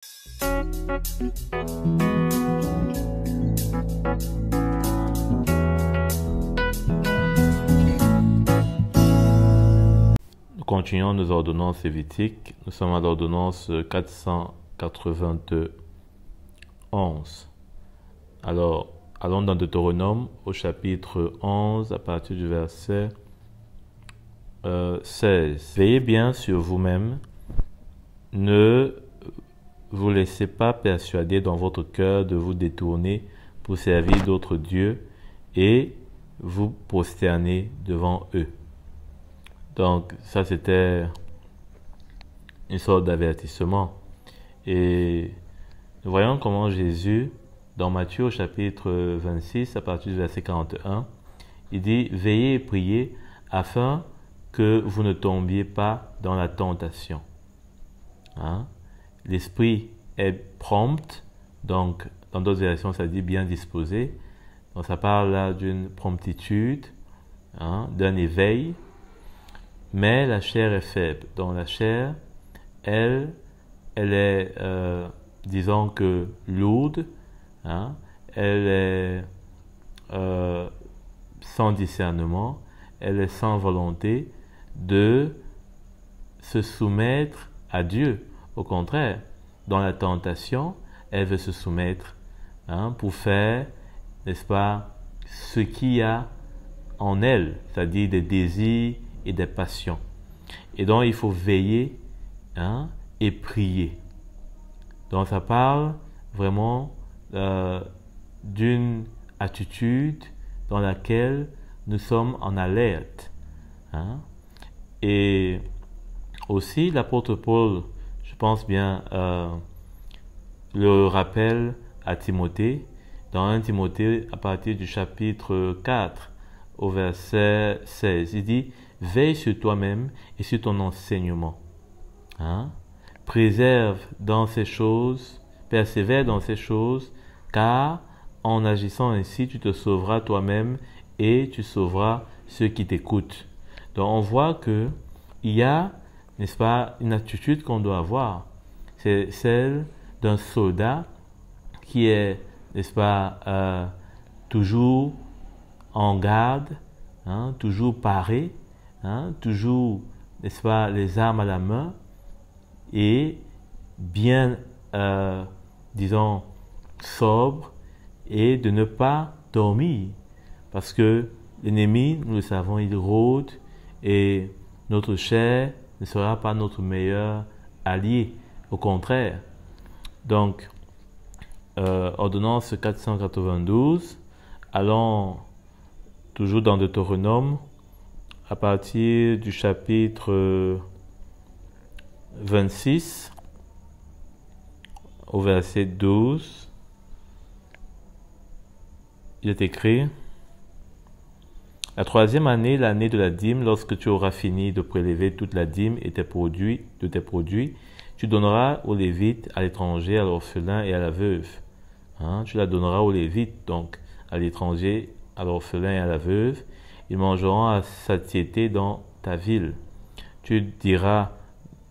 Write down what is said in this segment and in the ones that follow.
Nous continuons nos ordonnances lévitiques. Nous sommes à l'ordonnance 491. Alors, allons dans Deutéronome au chapitre 11 à partir du verset 16. Veillez bien sur vous-même, ne vous laissez pas persuader dans votre cœur de vous détourner pour servir d'autres dieux et vous prosterner devant eux. Donc ça c'était une sorte d'avertissement. Et nous voyons comment Jésus, dans Matthieu au chapitre 26 à partir du verset 41, il dit « Veillez et priez afin que vous ne tombiez pas dans la tentation. » L'esprit est prompt, donc dans d'autres versions ça dit bien disposé. Donc ça parle là d'une promptitude, d'un éveil, mais la chair est faible. Donc la chair, elle est, disons que lourde, elle est sans discernement, elle est sans volonté de se soumettre à Dieu. Au contraire, dans la tentation, elle veut se soumettre pour faire, n'est-ce pas, ce qu'il y a en elle, c'est-à-dire des désirs et des passions. Et donc, il faut veiller et prier. Donc, ça parle vraiment d'une attitude dans laquelle nous sommes en alerte. Et aussi, l'apôtre Paul, je pense bien, le rappelle à Timothée, dans 1 Timothée, à partir du chapitre 4, au verset 16, il dit « Veille sur toi-même et sur ton enseignement. Préserve dans ces choses, persévère dans ces choses, car en agissant ainsi, tu te sauveras toi-même et tu sauveras ceux qui t'écoutent. » Donc on voit qu'il y a, n'est-ce pas, une attitude qu'on doit avoir. C'est celle d'un soldat qui est, n'est-ce pas, toujours en garde, toujours paré, toujours, n'est-ce pas, les armes à la main et bien, disons, sobre et de ne pas dormir. Parce que l'ennemi, nous le savons, il rôde et notre chair ne sera pas notre meilleur allié. Au contraire. Donc, ordonnance 492, allons toujours dans Deutéronome, à partir du chapitre 26, au verset 12, il est écrit « La troisième année, l'année de la dîme, lorsque tu auras fini de prélever toute la dîme et tes produits, tu donneras aux Lévites, à l'étranger, à l'orphelin et à la veuve. » Tu la donneras aux Lévites, donc à l'étranger, à l'orphelin et à la veuve. Ils mangeront à satiété dans ta ville. Tu diras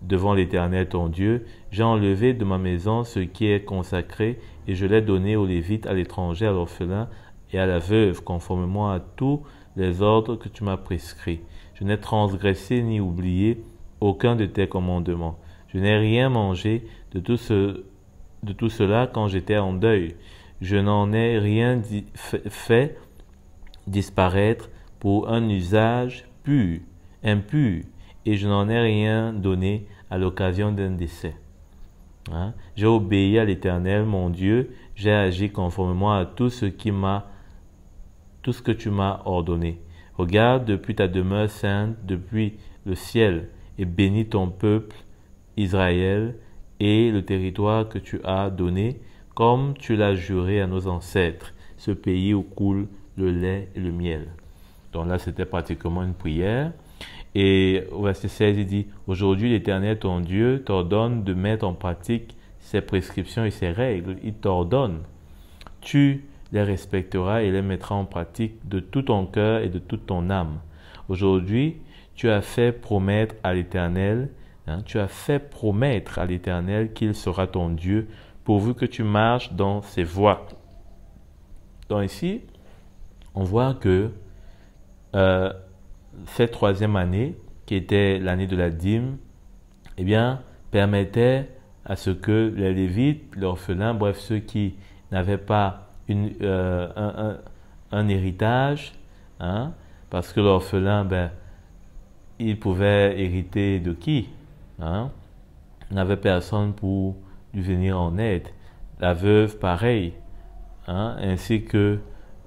devant l'Éternel ton Dieu, j'ai enlevé de ma maison ce qui est consacré et je l'ai donné aux Lévites, à l'étranger, à l'orphelin et à la veuve, conformément à tous les ordres que tu m'as prescrits. Je n'ai transgressé ni oublié aucun de tes commandements. Je n'ai rien mangé de tout cela quand j'étais en deuil. Je n'en ai rien fait disparaître pour un usage impur, et je n'en ai rien donné à l'occasion d'un décès. J'ai obéi à l'Éternel, mon Dieu, j'ai agi conformément à tout ce que tu m'as ordonné. Regarde depuis ta demeure sainte, depuis le ciel, et bénis ton peuple, Israël, et le territoire que tu as donné, comme tu l'as juré à nos ancêtres, ce pays où coule le lait et le miel. Donc là, c'était pratiquement une prière. Et au verset 16, il dit « Aujourd'hui, l'Éternel, ton Dieu, t'ordonne de mettre en pratique ses prescriptions et ses règles. Il t'ordonne. Tu les respecteras et les mettras en pratique de tout ton cœur et de toute ton âme. Aujourd'hui, tu as fait promettre à l'Éternel Hein. Tu as fait promettre à l'Éternel qu'il sera ton Dieu, pourvu que tu marches dans ses voies. Donc ici, on voit que cette troisième année, qui était l'année de la dîme, eh bien, permettait à ce que les Lévites, l'orphelin, bref, ceux qui n'avaient pas un héritage, hein, parce que l'orphelin, ben, il pouvait hériter de qui, hein? Il n'avait personne pour lui venir en aide. La veuve, pareil, hein, ainsi que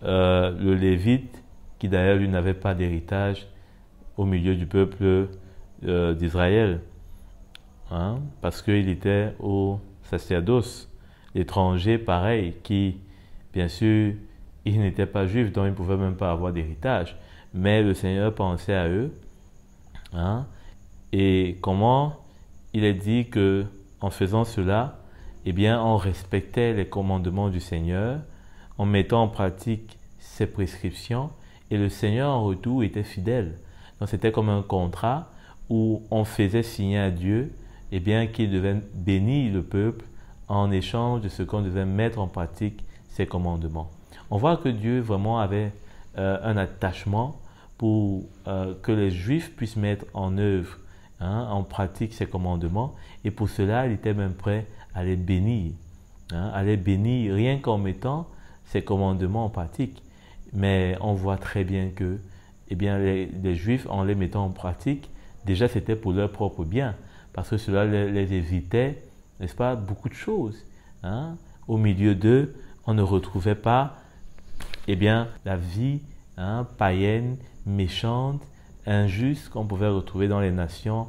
le Lévite, qui d'ailleurs lui n'avait pas d'héritage au milieu du peuple d'Israël, hein, parce qu'il était au sacerdoce. L'étranger, pareil, qui, bien sûr, il n'était pas juif, donc il ne pouvait même pas avoir d'héritage. Mais le Seigneur pensait à eux. Hein, et comment il est dit que en faisant cela, eh bien, on respectait les commandements du Seigneur, en mettant en pratique ses prescriptions, et le Seigneur en retour était fidèle. Donc c'était comme un contrat où on faisait signer à Dieu, eh bien, qu'il devait bénir le peuple en échange de ce qu'on devait mettre en pratique ses commandements. On voit que Dieu vraiment avait un attachement pour que les Juifs puissent mettre en œuvre, hein, en pratique ses commandements, et pour cela, il était même prêt à les bénir, hein, à les bénir rien qu'en mettant ses commandements en pratique. Mais on voit très bien que, eh bien, les Juifs, en les mettant en pratique, déjà c'était pour leur propre bien, parce que cela les évitait, n'est-ce pas, beaucoup de choses. Hein. Au milieu d'eux, on ne retrouvait pas, eh bien, la vie, hein, païenne, méchante, injuste qu'on pouvait retrouver dans les nations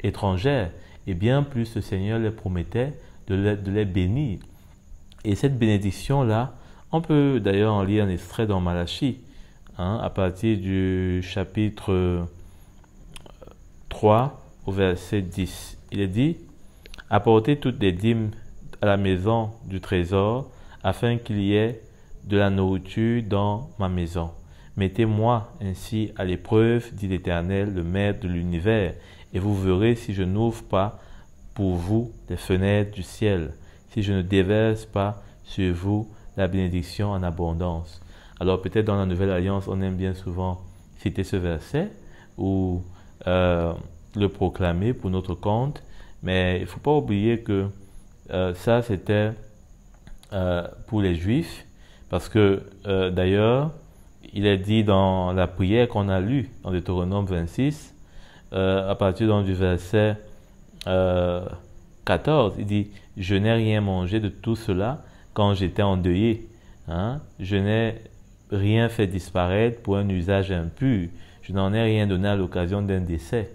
étrangères. Et bien plus, le Seigneur les promettait de les bénir. Et cette bénédiction-là, on peut d'ailleurs en lire un extrait dans Malachie, hein, à partir du chapitre 3 au verset 10. Il est dit « Apportez toutes les dîmes à la maison du trésor, afin qu'il y ait de la nourriture dans ma maison. Mettez-moi ainsi à l'épreuve, dit l'Éternel, le Maître de l'univers, et vous verrez si je n'ouvre pas pour vous les fenêtres du ciel, si je ne déverse pas sur vous la bénédiction en abondance. » Alors peut-être dans la Nouvelle Alliance, on aime bien souvent citer ce verset ou le proclamer pour notre compte, mais il ne faut pas oublier que ça c'était pour les Juifs, parce que d'ailleurs, il est dit dans la prière qu'on a lue dans Deutéronome 26, à partir du verset 14, il dit « Je n'ai rien mangé de tout cela quand j'étais endeuillé. Hein? Je n'ai rien fait disparaître pour un usage impur. Je n'en ai rien donné à l'occasion d'un décès.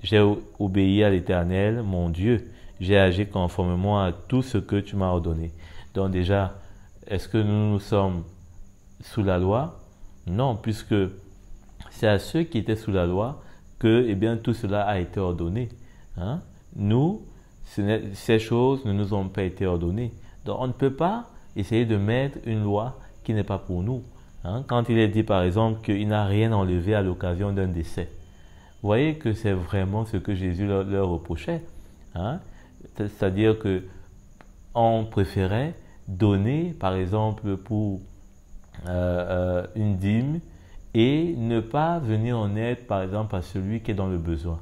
J'ai obéi à l'Éternel, mon Dieu. J'ai agi conformément à tout ce que tu m'as ordonné. » Donc déjà, est-ce que nous sommes sous la loi? Non, puisque c'est à ceux qui étaient sous la loi que, eh bien, tout cela a été ordonné. Hein? Nous, ces choses ne nous ont pas été ordonnées. Donc on ne peut pas essayer de mettre une loi qui n'est pas pour nous. Hein? Quand il est dit par exemple qu'il n'a rien enlevé à l'occasion d'un décès, vous voyez que c'est vraiment ce que Jésus leur reprochait. Hein? C'est-à-dire qu'on préférait donner par exemple pour une dîme et ne pas venir en aide par exemple à celui qui est dans le besoin.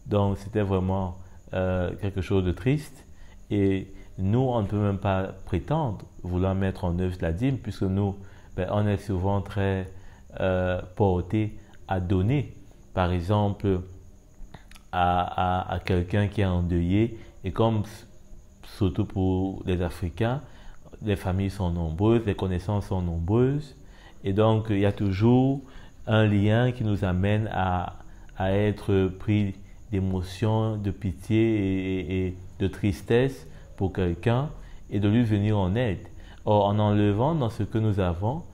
Donc c'était vraiment quelque chose de triste, et nous on ne peut même pas prétendre vouloir mettre en œuvre la dîme, puisque nous on est souvent très portés à donner par exemple à quelqu'un qui est endeuillé, et comme surtout pour les Africains, les familles sont nombreuses, les connaissances sont nombreuses, et donc il y a toujours un lien qui nous amène à être pris d'émotion, de pitié et de tristesse pour quelqu'un, et de lui venir en aide. Or, en enlevant dans ce que nous avons,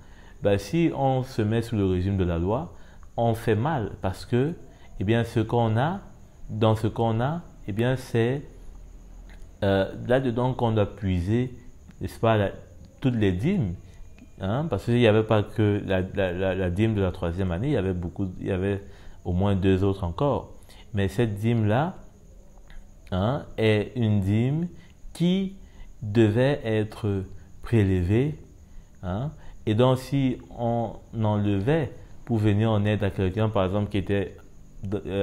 si on se met sous le régime de la loi, on fait mal, parce que eh bien, ce qu'on a, dans ce qu'on a, eh bien, c'est là-dedans qu'on doit puiser, n'est-ce pas, toutes les dîmes. Hein, parce qu'il n'y avait pas que la dîme de la troisième année, il y avait au moins 2 autres encore. Mais cette dîme-là est une dîme qui devait être prélevée. Et donc, si on enlevait pour venir en aide à quelqu'un, par exemple, qui était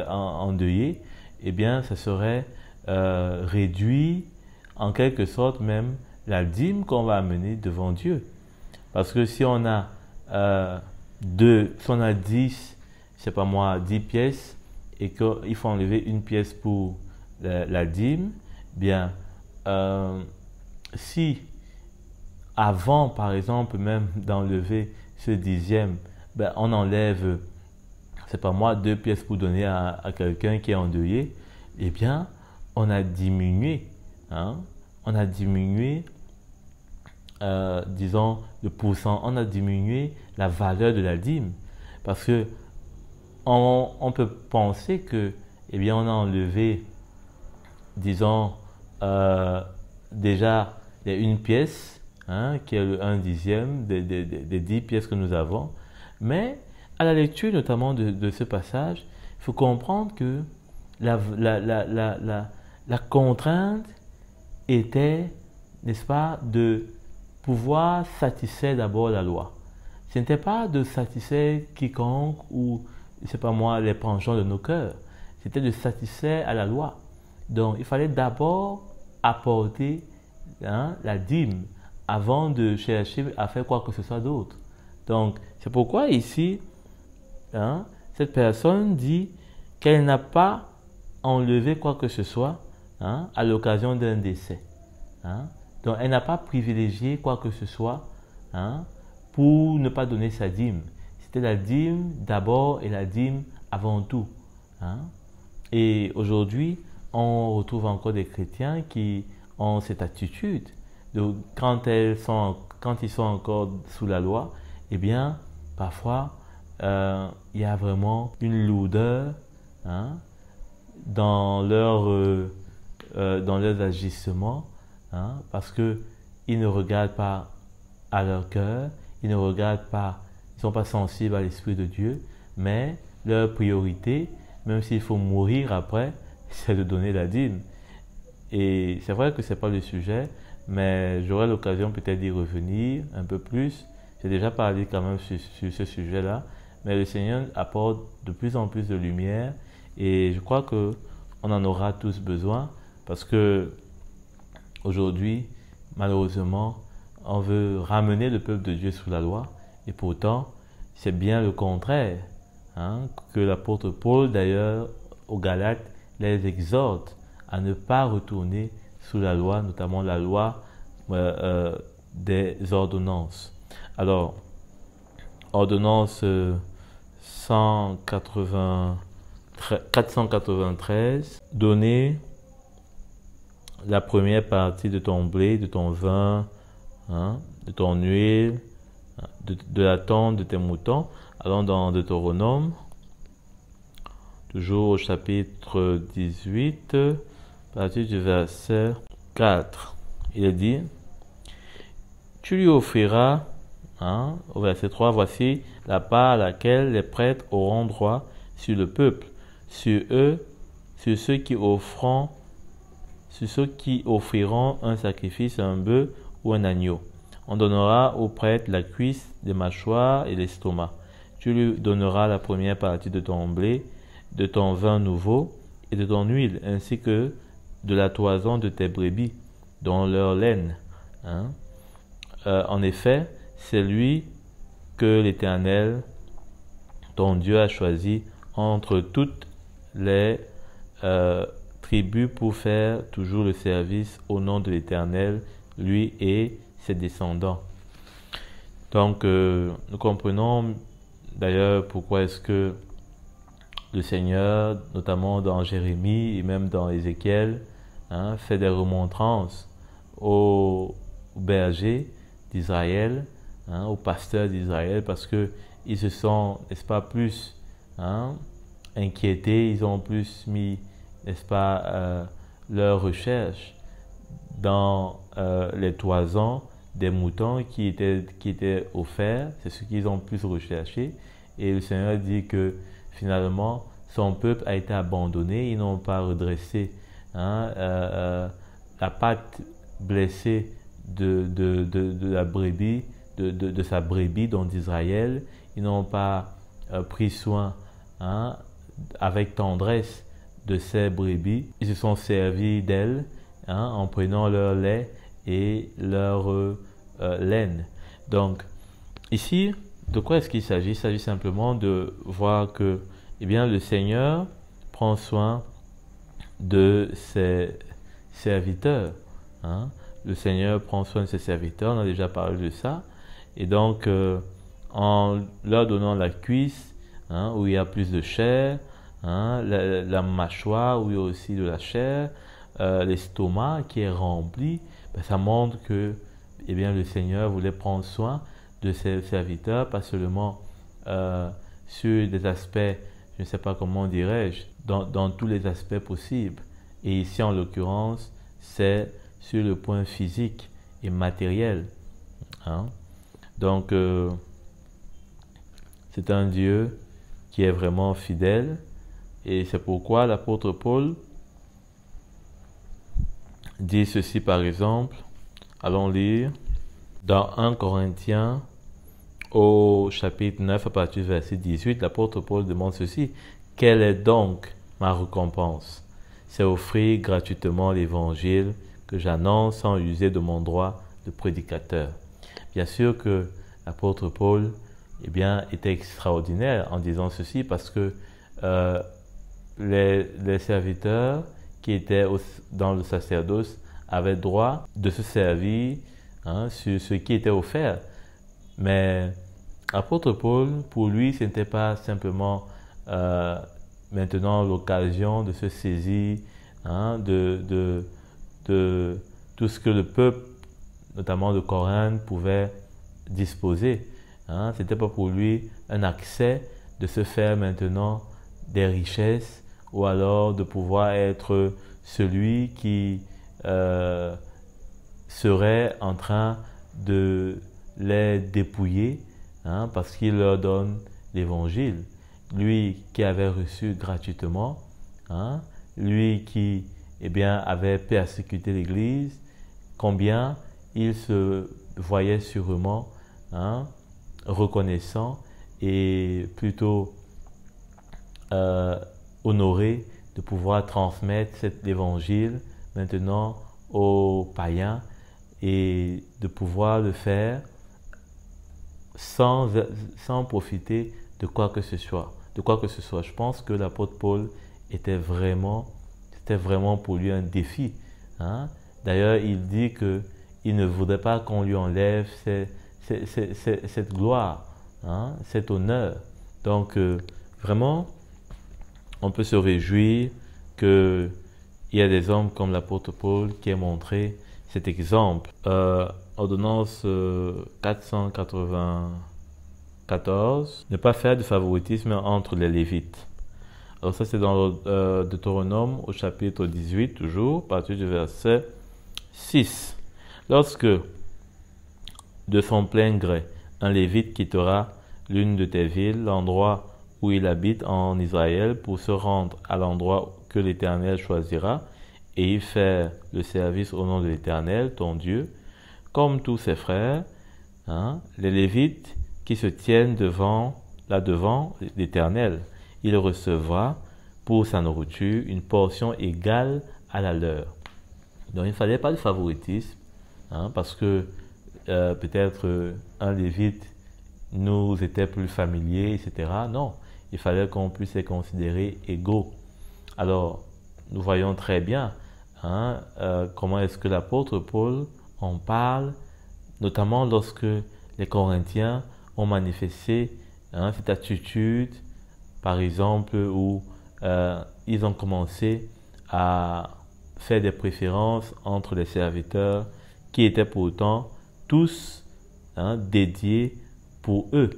endeuillé, eh bien, ça serait réduit en quelque sorte même la dîme qu'on va amener devant Dieu. Parce que si on a si on a 10, je sais pas moi, 10 pièces et qu'il faut enlever une pièce pour la dîme, bien, si avant, par exemple, même d'enlever ce dixième, ben, on enlève, c'est pas moi, 2 pièces pour donner à quelqu'un qui est endeuillé, eh bien, on a diminué, on a diminué, disons, le pourcent, on a diminué la valeur de la dîme. Parce que on peut penser que, eh bien, on a enlevé, disons, déjà, il y a une pièce, qui est un dixième des 10 pièces que nous avons. Mais à la lecture notamment de ce passage, il faut comprendre que la contrainte était, n'est-ce pas, de pouvoir satisfaire d'abord la loi. Ce n'était pas de satisfaire quiconque ou, je ne sais pas moi, les penchants de nos cœurs. C'était de satisfaire à la loi. Donc, il fallait d'abord apporter la dîme avant de chercher à faire quoi que ce soit d'autre. Donc, c'est pourquoi ici, cette personne dit qu'elle n'a pas enlevé quoi que ce soit à l'occasion d'un décès. Donc, elle n'a pas privilégié quoi que ce soit pour ne pas donner sa dîme. C'était la dîme d'abord et la dîme avant tout. Et aujourd'hui, on retrouve encore des chrétiens qui ont cette attitude. Donc, quand ils sont encore sous la loi, eh bien, parfois, il y a vraiment une lourdeur dans leurs agissements, parce qu'ils ne regardent pas à leur cœur, ils ne regardent pas, ils ne sont pas sensibles à l'Esprit de Dieu, mais leur priorité, même s'il faut mourir après, c'est de donner la dîme. Et c'est vrai que ce n'est pas le sujet, mais j'aurai l'occasion peut-être d'y revenir un peu plus. J'ai déjà parlé quand même sur ce sujet-là, mais le Seigneur apporte de plus en plus de lumière et je crois qu'on en aura tous besoin parce que aujourd'hui, malheureusement, on veut ramener le peuple de Dieu sous la loi et pourtant, c'est bien le contraire que l'apôtre Paul, d'ailleurs, aux Galates, les exhorte à ne pas retourner sous la loi, notamment la loi des ordonnances. Alors, ordonnance 493, donner la première partie de ton blé, de ton vin, de ton huile, de la tente de tes moutons. Allons dans Deutéronome, toujours au chapitre 18, à partir du verset 4. Il est dit, tu lui offriras, au verset 3, voici la part à laquelle les prêtres auront droit sur le peuple, sur ceux qui offriront un sacrifice, un bœuf ou un agneau. On donnera aux prêtres la cuisse, les mâchoires et l'estomac. Tu lui donneras la première partie de ton blé, de ton vin nouveau et de ton huile, ainsi que de la toison de tes brebis, dont leur laine. En effet, c'est lui que l'Éternel, ton Dieu, a choisi entre toutes les tribus pour faire toujours le service au nom de l'Éternel, lui et ses descendants. Donc, nous comprenons d'ailleurs pourquoi est-ce que le Seigneur, notamment dans Jérémie et même dans Ézéchiel, fait des remontrances aux bergers d'Israël, aux pasteurs d'Israël, parce qu'ils se sont, n'est-ce pas, plus inquiétés, ils ont plus mis, n'est-ce pas, leur recherche dans les toisons des moutons qui étaient offerts, c'est ce qu'ils ont plus recherché. Et le Seigneur dit que finalement, son peuple a été abandonné, ils n'ont pas redressé la patte blessée de la brebis, de sa brebis, donc d'Israël. Ils n'ont pas pris soin avec tendresse de ces brebis. Ils se sont servis d'elles en prenant leur lait et leur laine. Donc, ici, de quoi est-ce qu'il s'agit? Il s'agit simplement de voir que le Seigneur prend soin de ses serviteurs. Le Seigneur prend soin de ses serviteurs, on a déjà parlé de ça. Et donc, en leur donnant la cuisse, où il y a plus de chair, la mâchoire où il y a aussi de la chair, l'estomac qui est rempli, ça montre que le Seigneur voulait prendre soin de ses serviteurs, pas seulement sur des aspects, je ne sais pas comment dirais-je, dans tous les aspects possibles. Et ici, en l'occurrence, c'est sur le point physique et matériel. Donc, c'est un Dieu qui est vraiment fidèle. Et c'est pourquoi l'apôtre Paul dit ceci par exemple. Allons lire dans 1 Corinthiens au chapitre 9 à partir du verset 18. L'apôtre Paul demande ceci. Quelle est donc ma récompense? C'est offrir gratuitement l'évangile que j'annonce sans user de mon droit de prédicateur. Bien sûr que l'apôtre Paul était extraordinaire en disant ceci parce que les serviteurs qui étaient dans le sacerdoce avaient droit de se servir sur ce qui était offert. Mais l'apôtre Paul, pour lui, ce n'était pas simplement maintenant l'occasion de se saisir de tout ce que le peuple, notamment de Corinthe, pouvait disposer. Ce n'était pas pour lui un accès de se faire maintenant des richesses ou alors de pouvoir être celui qui serait en train de les dépouiller parce qu'il leur donne l'évangile. Lui qui avait reçu gratuitement, lui qui avait persécuté l'Église, combien il se voyait sûrement reconnaissant et plutôt honoré de pouvoir transmettre cet évangile maintenant aux païens et de pouvoir le faire sans profiter de quoi que ce soit. Je pense que l'apôtre Paul c'était vraiment pour lui un défi. D'ailleurs, il dit qu'il ne voudrait pas qu'on lui enlève cette gloire, cet honneur. Donc, vraiment, on peut se réjouir qu'il y a des hommes comme l'apôtre Paul qui a montré cet exemple. Ordonnance 494, ne pas faire de favoritisme entre les Lévites. Alors ça c'est dans Deutéronome au chapitre 18 toujours, à partir du verset 6. Lorsque de son plein gré un Lévite quittera l'une de tes villes, l'endroit où il habite en Israël, pour se rendre à l'endroit que l'Éternel choisira et y faire le service au nom de l'Éternel, ton Dieu, comme tous ses frères, les Lévites qui se tiennent devant l'Éternel, il recevra pour sa nourriture une portion égale à la leur. Donc il ne fallait pas de favoritisme, parce que peut-être un Lévite nous était plus familier, etc. Non, il fallait qu'on puisse les considérer égaux. Alors, nous voyons très bien comment est-ce que l'apôtre Paul en parle, notamment lorsque les Corinthiens ont manifesté cette attitude, par exemple, où ils ont commencé à faire des préférences entre les serviteurs qui étaient pourtant tous dédiés pour eux.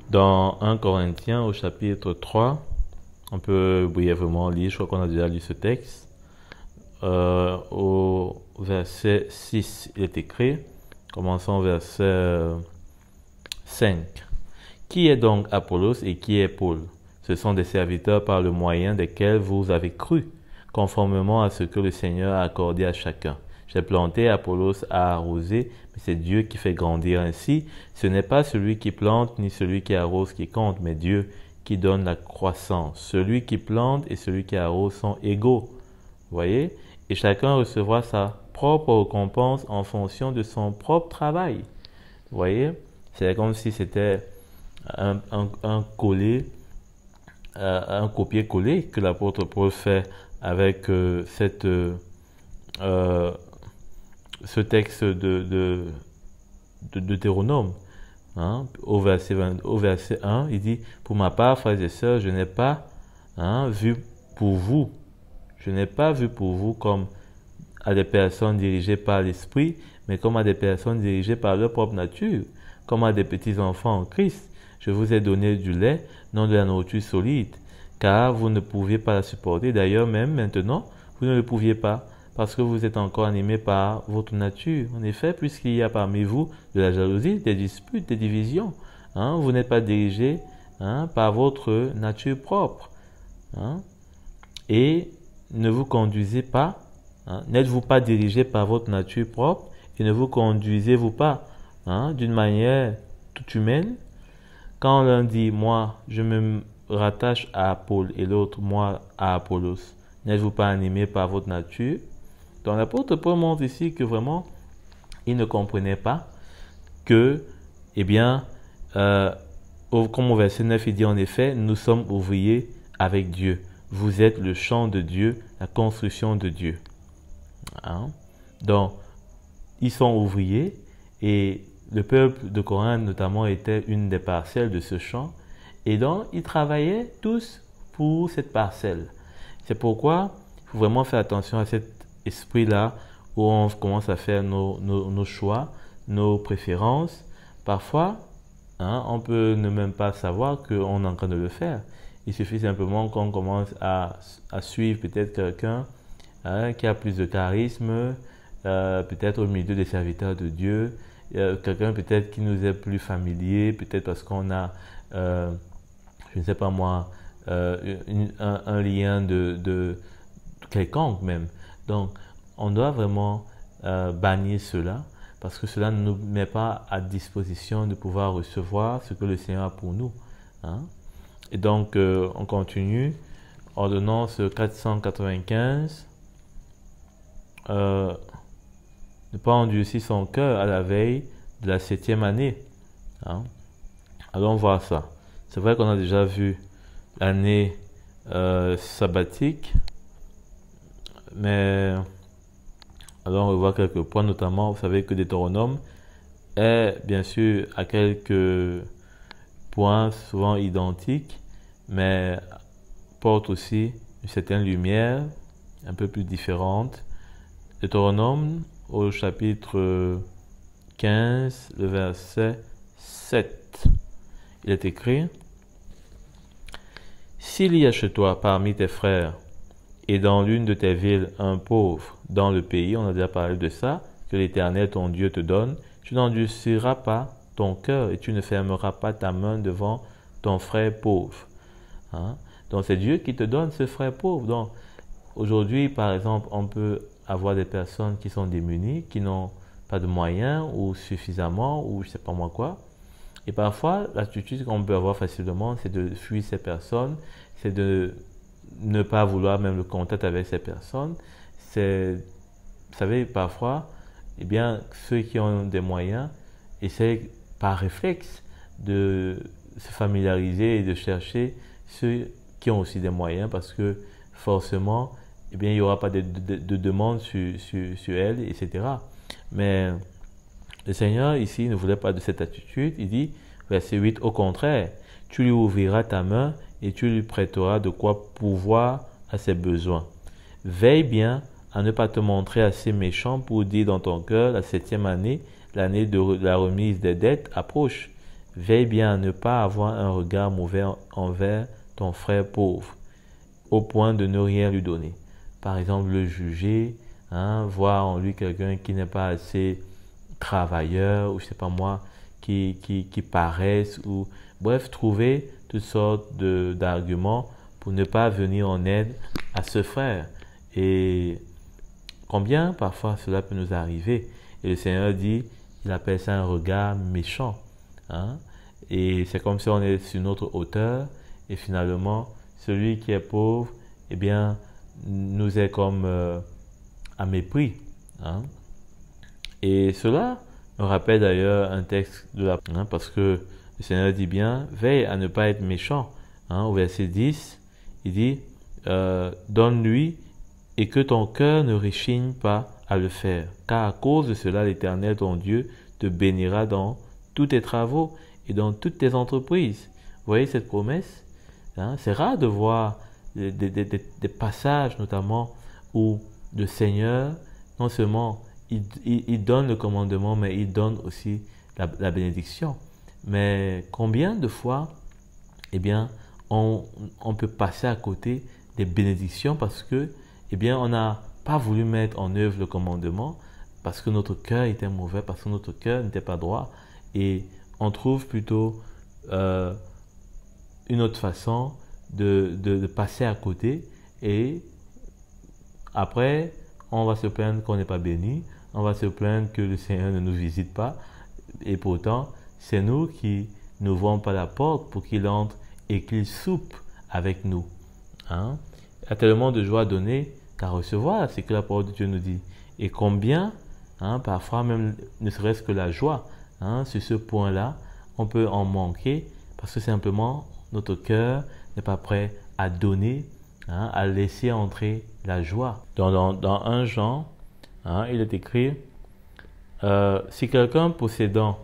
Dans 1 Corinthiens au chapitre 3, on peut brièvement lire, je crois qu'on a déjà lu ce texte, au verset 6, il est écrit, commençons au verset 5. Qui est donc Apollos et qui est Paul? Ce sont des serviteurs par le moyen desquels vous avez cru, conformément à ce que le Seigneur a accordé à chacun. J'ai planté, Apollos a arrosé, mais c'est Dieu qui fait grandir ainsi. Ce n'est pas celui qui plante ni celui qui arrose qui compte, mais Dieu qui donne la croissance. Celui qui plante et celui qui arrose sont égaux. Vous voyez? Et chacun recevra sa propre récompense en fonction de son propre travail. Vous voyez? C'est comme si c'était un copier-coller que l'apôtre Paul fait avec ce texte de Deutéronome. Au verset 1, il dit, pour ma part, frères et sœurs, je n'ai pas vu pour vous. Je n'ai pas vu pour vous comme à des personnes dirigées par l'esprit, mais comme à des personnes dirigées par leur propre nature, comme à des petits enfants en Christ. Je vous ai donné du lait, non de la nourriture solide, car vous ne pouviez pas la supporter. D'ailleurs, même maintenant, vous ne le pouviez pas, parce que vous êtes encore animés par votre nature. En effet, puisqu'il y a parmi vous de la jalousie, des disputes, des divisions, vous n'êtes pas dirigés par votre nature propre. Et ne vous conduisez pas, n'êtes-vous pas dirigés par votre nature propre, et ne vous conduisez-vous pas d'une manière toute humaine? Quand l'un dit, moi, je me rattache à Paul, et l'autre, moi, à Apollos, n'êtes-vous pas animés par votre nature? Donc l'apôtre Paul montre ici que vraiment, il ne comprenait pas que, comme au verset 9, il dit en effet, nous sommes ouvriers avec Dieu. Vous êtes le champ de Dieu, la construction de Dieu. Donc, ils sont ouvriers et le peuple de Corinthe notamment était une des parcelles de ce champ. Et donc, ils travaillaient tous pour cette parcelle. C'est pourquoi il faut vraiment faire attention à cet esprit-là où on commence à faire nos choix, nos préférences. Parfois, on peut ne même pas savoir qu'on est en train de le faire. Il suffit simplement qu'on commence à suivre peut-être quelqu'un qui a plus de charisme, peut-être au milieu des serviteurs de Dieu, quelqu'un peut-être qui nous est plus familier, peut-être parce qu'on a, je ne sais pas moi, un lien de quelconque même. Donc, on doit vraiment bannir cela, parce que cela ne nous met pas à disposition de pouvoir recevoir ce que le Seigneur a pour nous. Et donc, on continue. Ordonnance 495. Ne pas endurcir son cœur à la veille de la 7e année. Allons voir ça. C'est vrai qu'on a déjà vu l'année sabbatique, mais allons revoir quelques points, notamment, vous savez que Deutéronome est bien sûr à quelques points souvent identiques, mais porte aussi une certaine lumière un peu plus différente. Deutéronome au chapitre 15, le verset 7. Il est écrit: s'il y a chez toi parmi tes frères et dans l'une de tes villes un pauvre dans le pays, on a déjà parlé de ça, que l'Éternel ton Dieu te donne, tu n'endurciras pas ton cœur et tu ne fermeras pas ta main devant ton frère pauvre. Donc c'est Dieu qui te donne ce frère pauvre. Donc aujourd'hui, par exemple, on peut avoir des personnes qui sont démunies, qui n'ont pas de moyens ou suffisamment ou je ne sais pas moi quoi. Et parfois, l'attitude qu'on peut avoir facilement, c'est de fuir ces personnes, c'est de ne pas vouloir même le contact avec ces personnes. C'est, vous savez, parfois, ceux qui ont des moyens essaient par réflexe de se familiariser et de chercher ceux qui ont aussi des moyens, parce que forcément, il n'y aura pas de demande sur elles, etc. Mais le Seigneur ici ne voulait pas de cette attitude. Il dit, verset 8, au contraire, tu lui ouvriras ta main et tu lui prêteras de quoi pourvoir à ses besoins. Veille bien à ne pas te montrer assez méchant pour dire dans ton cœur, la 7e année, l'année de la remise des dettes approche. Veille bien à ne pas avoir un regard mauvais envers ton frère pauvre, au point de ne rien lui donner. Par exemple, le juger, voir en lui quelqu'un qui n'est pas assez travailleur, ou je sais pas moi, qui paraisse, ou Bref, trouver toutes sortes d'arguments pour ne pas venir en aide à ce frère. Et combien parfois cela peut nous arriver. Et le Seigneur dit, il appelle ça un regard méchant. Hein? Et c'est comme si on est sur notre hauteur et finalement, celui qui est pauvre, eh bien, nous est comme à mépris. Hein? Et cela me rappelle d'ailleurs un texte de la... Hein, parce que le Seigneur dit bien, veille à ne pas être méchant. Hein, au verset 10, il dit, donne-lui et que ton cœur ne rechigne pas à le faire. Car à cause de cela, l'Éternel, ton Dieu, te bénira dans tous tes travaux et dans toutes tes entreprises. Vous voyez cette promesse? Hein, c'est rare de voir des passages notamment où le Seigneur, non seulement il donne le commandement, mais il donne aussi la bénédiction. Mais combien de fois, eh bien, on peut passer à côté des bénédictions parce que, eh bien, on n'a pas voulu mettre en œuvre le commandement parce que notre cœur était mauvais, parce que notre cœur n'était pas droit. Et on trouve plutôt une autre façon de passer à côté. Et après, on va se plaindre qu'on n'est pas béni. On va se plaindre que le Seigneur ne nous visite pas. Et pourtant, c'est nous qui n'ouvrons pas la porte pour qu'il entre et qu'il soupe avec nous. Hein? Il y a tellement de joie à donner qu'à recevoir, c'est que la parole de Dieu nous dit. Et combien, hein, parfois même, ne serait-ce que la joie, hein, sur ce point-là, on peut en manquer parce que simplement notre cœur n'est pas prêt à donner, hein, à laisser entrer la joie. Dans 1 Jean, hein, il est écrit, si quelqu'un possédant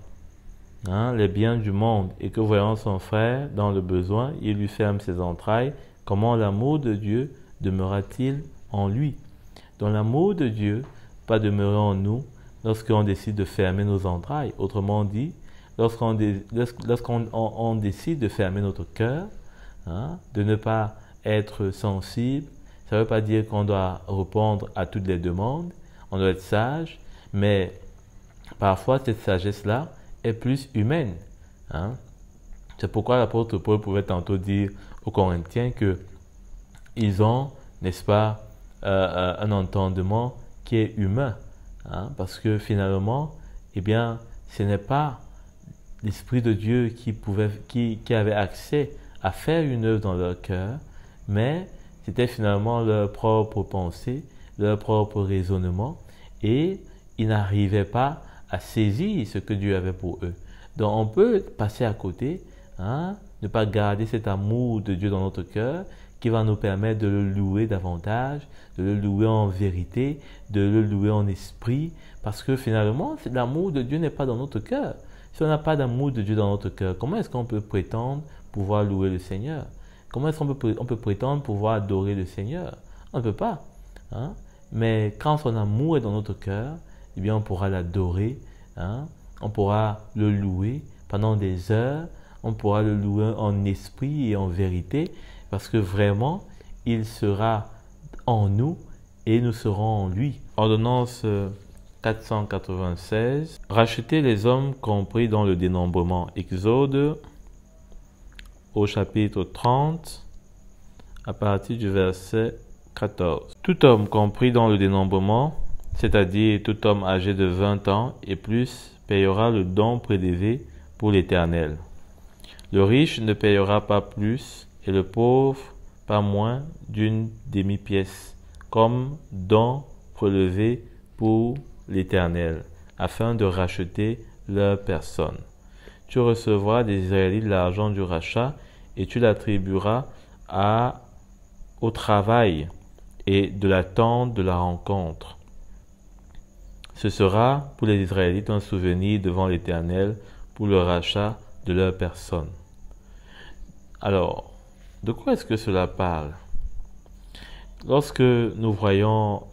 les biens du monde et que voyant son frère dans le besoin, il lui ferme ses entrailles, comment l'amour de Dieu demeurera-t-il en lui? Dans l'amour de Dieu pas demeurer en nous lorsqu'on décide de fermer nos entrailles. Autrement dit, lorsqu'on décide de fermer notre cœur, hein, de ne pas être sensible, ça ne veut pas dire qu'on doit répondre à toutes les demandes, on doit être sage, mais parfois cette sagesse-là est plus humaine. Hein. C'est pourquoi l'apôtre Paul pouvait tantôt dire aux Corinthiens qu'ils ont, n'est-ce pas, un entendement qui est humain. Hein, parce que finalement, eh bien, ce n'est pas l'Esprit de Dieu qui avait accès à faire une œuvre dans leur cœur, mais c'était finalement leur propre pensée, leur propre raisonnement, et ils n'arrivaient pas à saisir ce que Dieu avait pour eux. Donc on peut passer à côté, hein, ne pas garder cet amour de Dieu dans notre cœur qui va nous permettre de le louer davantage, de le louer en vérité, de le louer en esprit, parce que finalement, l'amour de Dieu n'est pas dans notre cœur. Si on n'a pas d'amour de Dieu dans notre cœur, comment est-ce qu'on peut prétendre pouvoir louer le Seigneur? Comment est-ce qu'on peut prétendre pouvoir adorer le Seigneur? On ne peut pas. Hein? Mais quand son amour est dans notre cœur, eh bien on pourra l'adorer, hein? On pourra le louer pendant des heures, on pourra le louer en esprit et en vérité, parce que vraiment, il sera en nous et nous serons en lui. Ordonnance 496, racheter les hommes compris dans le dénombrement. Exode au chapitre 30, à partir du verset 14. Tout homme compris dans le dénombrement, c'est-à-dire tout homme âgé de 20 ans et plus, payera le don prélevé pour l'Éternel. Le riche ne payera pas plus et le pauvre pas moins d'une demi-pièce, comme don prélevé pour l'Éternel, afin de racheter leur personne. Tu recevras des Israélites l'argent du rachat et tu l'attribueras au travail et de la tente de la rencontre. Ce sera pour les Israélites un souvenir devant l'Éternel pour le rachat de leur personne. Alors, de quoi est-ce que cela parle? Lorsque nous voyons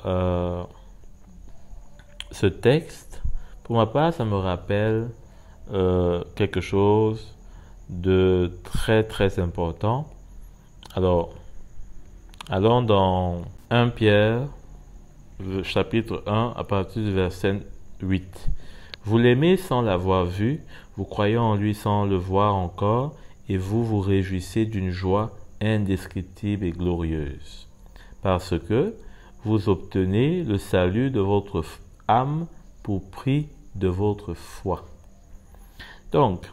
ce texte, pour ma part, ça me rappelle quelque chose de très très important. Alors, allons dans 1 Pierre, chapitre 1, à partir du verset 8. Vous l'aimez sans l'avoir vu, vous croyez en lui sans le voir encore, et vous vous réjouissez d'une joie indescriptible et glorieuse, parce que vous obtenez le salut de votre âme pour prix de votre foi. Donc,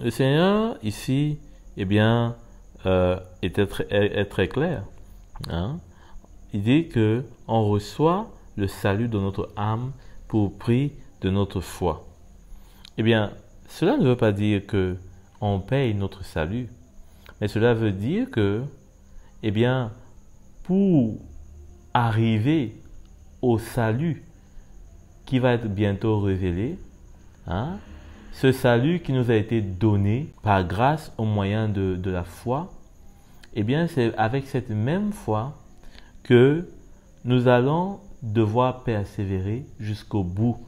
le Seigneur ici, eh bien, est très clair. Hein? Il dit que on reçoit le salut de notre âme pour prix de notre foi. Eh bien, cela ne veut pas dire que on paye notre salut, mais cela veut dire que, eh bien, pour arriver au salut qui va être bientôt révélé, hein, ce salut qui nous a été donné par grâce au moyen de la foi, eh bien, c'est avec cette même foi que nous allons devoir persévérer jusqu'au bout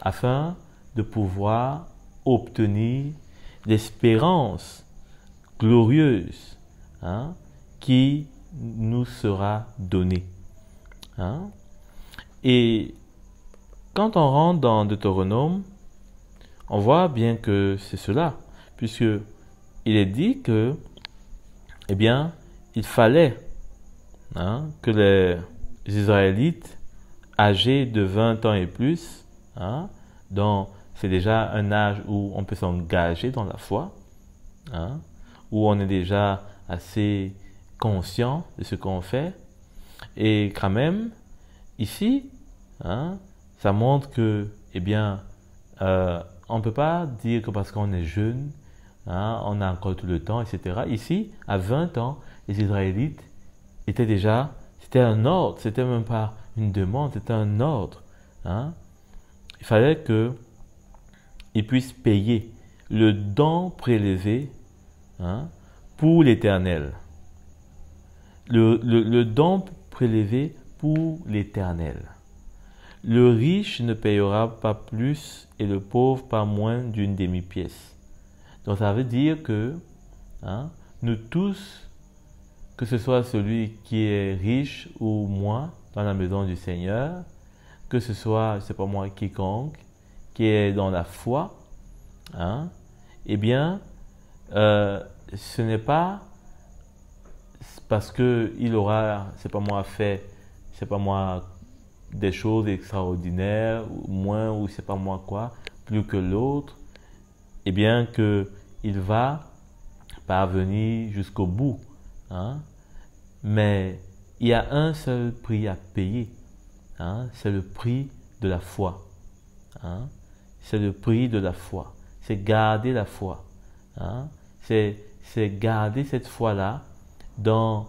afin de pouvoir obtenir l'espérance glorieuse, hein, qui nous sera donnée. Hein? Et quand on rentre dans Deutéronome, on voit bien que c'est cela, puisque il est dit que, eh bien, il fallait, hein, que les Israélites âgés de 20 ans et plus, hein, dont c'est déjà un âge où on peut s'engager dans la foi, hein, où on est déjà assez conscient de ce qu'on fait, et quand même, ici, hein, ça montre que, eh bien, on ne peut pas dire que parce qu'on est jeune, hein, on a encore tout le temps, etc. Ici, à 20 ans, les Israélites étaient déjà, c'était un ordre, c'était même pas une demande, c'était un ordre. Hein. Il fallait qu'ils puissent payer le don prélevé, hein, pour l'Éternel. Le don prélevé pour l'Éternel. Le riche ne payera pas plus et le pauvre pas moins d'une demi-pièce. Donc ça veut dire que, hein, nous tous, que ce soit celui qui est riche ou moi dans la maison du Seigneur, que ce soit, je sais pas moi, quiconque qui est dans la foi, hein, eh bien, ce n'est pas parce qu'il aura, c'est pas moi, fait, c'est pas moi, des choses extraordinaires, ou moins, ou c'est pas moi quoi, plus que l'autre, eh bien qu'il va parvenir jusqu'au bout. Hein? Mais il y a un seul prix à payer, hein? C'est le prix de la foi. Hein? C'est le prix de la foi. C'est garder la foi. Hein? C'est garder cette foi-là dans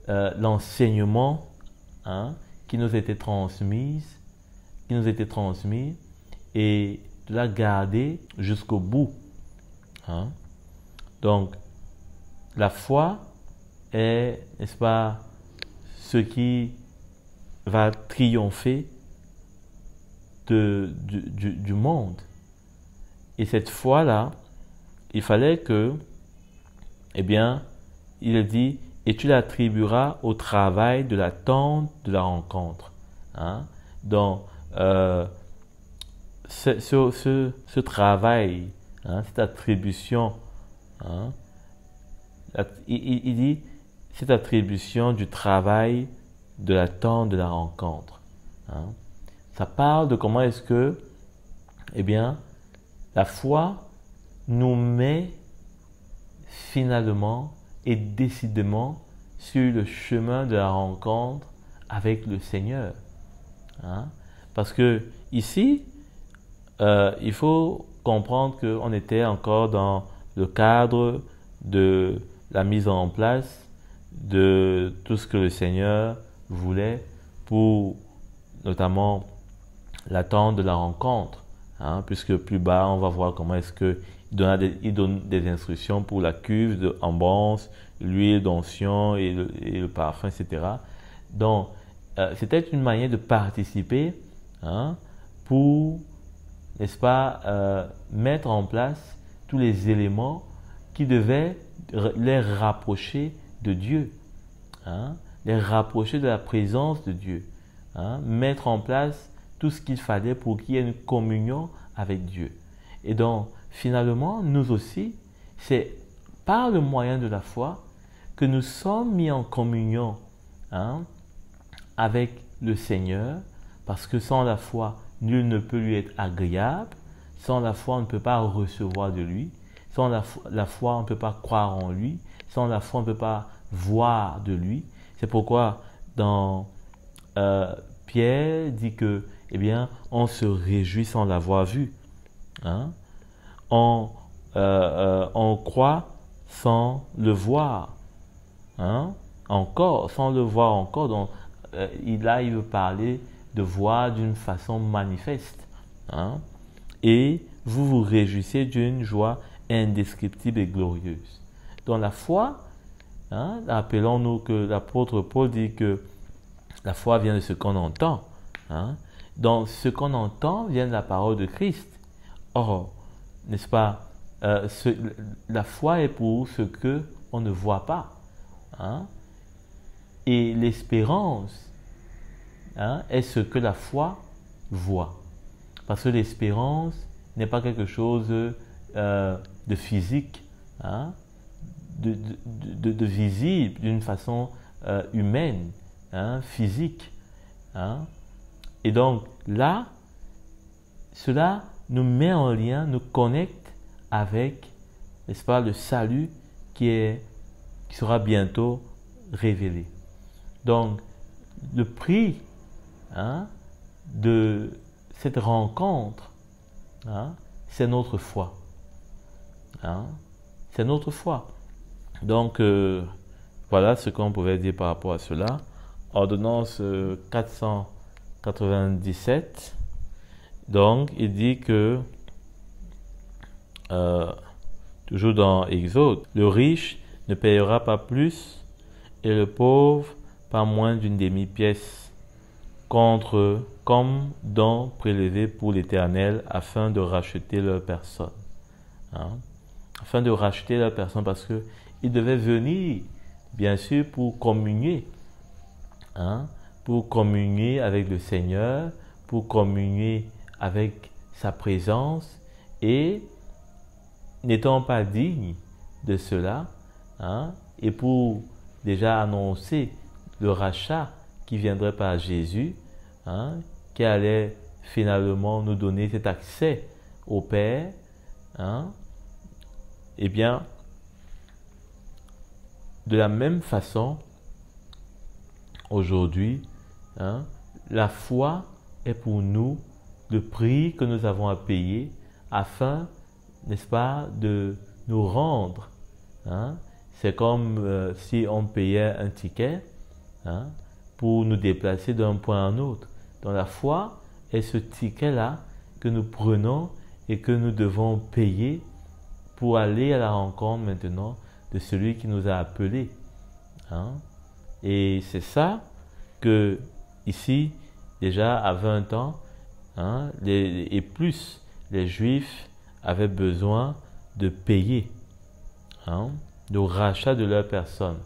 l'enseignement, hein, qui nous était transmis, et de la garder jusqu'au bout. Hein? Donc, la foi est, n'est-ce pas, ce qui va triompher du monde. Et cette foi-là, il fallait que, eh bien, il a dit, et tu l'attribueras au travail de la tente de la rencontre. Hein? Donc, ce travail, hein, cette attribution, hein, il dit, cette attribution du travail de la tente de la rencontre. Hein? Ça parle de comment est-ce que, eh bien, la foi nous met finalement et décidément sur le chemin de la rencontre avec le Seigneur. Hein? Parce que ici, il faut comprendre qu'on était encore dans le cadre de la mise en place de tout ce que le Seigneur voulait pour notamment l'attente de la rencontre. Hein? Puisque plus bas, on va voir comment est-ce que il donne des instructions pour la cuve en bronze, l'huile d'onction et le parfum, etc. Donc, c'était une manière de participer, hein, pour, n'est-ce pas, mettre en place tous les éléments qui devaient les rapprocher de Dieu, hein, les rapprocher de la présence de Dieu, hein, mettre en place tout ce qu'il fallait pour qu'il y ait une communion avec Dieu. Et donc, finalement, nous aussi, c'est par le moyen de la foi que nous sommes mis en communion avec le Seigneur, parce que sans la foi, nul ne peut lui être agréable. Sans la foi, on ne peut pas recevoir de lui. Sans la foi, on ne peut pas croire en lui. Sans la foi, on ne peut pas voir de lui. C'est pourquoi dans Pierre dit que, eh bien, on se réjouit sans l'avoir vu. On croit sans le voir. Encore, sans le voir encore. Donc, il veut parler de voir d'une façon manifeste. Et vous vous réjouissez d'une joie indescriptible et glorieuse. Dans la foi, rappelons-nous que l'apôtre Paul dit que la foi vient de ce qu'on entend. Donc, ce qu'on entend vient de la parole de Christ. Or, n'est-ce pas, la foi est pour ce qu'on ne voit pas. Et l'espérance est ce que la foi voit. Parce que l'espérance n'est pas quelque chose de physique, de visible d'une façon humaine, physique. Et donc là, cela nous met en lien, nous connecte avec, n'est-ce pas, le salut qui sera bientôt révélé. Donc, le prix de cette rencontre, c'est notre foi. C'est notre foi. Donc, voilà ce qu'on pouvait dire par rapport à cela. Ordonnance 497. Donc, il dit que, toujours dans Exode, le riche ne payera pas plus et le pauvre pas moins d'une demi-pièce comme don prélevé pour l'Éternel afin de racheter leur personne. Afin de racheter leur personne, parce qu'ils devaient venir, bien sûr, pour communier. Pour communier avec le Seigneur, pour communier avec sa présence, et n'étant pas dignes de cela, et pour déjà annoncer le rachat qui viendrait par Jésus, qui allait finalement nous donner cet accès au Père, eh bien, de la même façon, aujourd'hui, la foi est pour nous le prix que nous avons à payer afin, n'est-ce pas, de nous rendre. C'est comme si on payait un ticket pour nous déplacer d'un point à un autre. Donc la foi est ce ticket-là que nous prenons et que nous devons payer pour aller à la rencontre maintenant de celui qui nous a appelés. Et c'est ça que ici, déjà à 20 ans, et plus, les Juifs avaient besoin de payer le rachat de leur personne.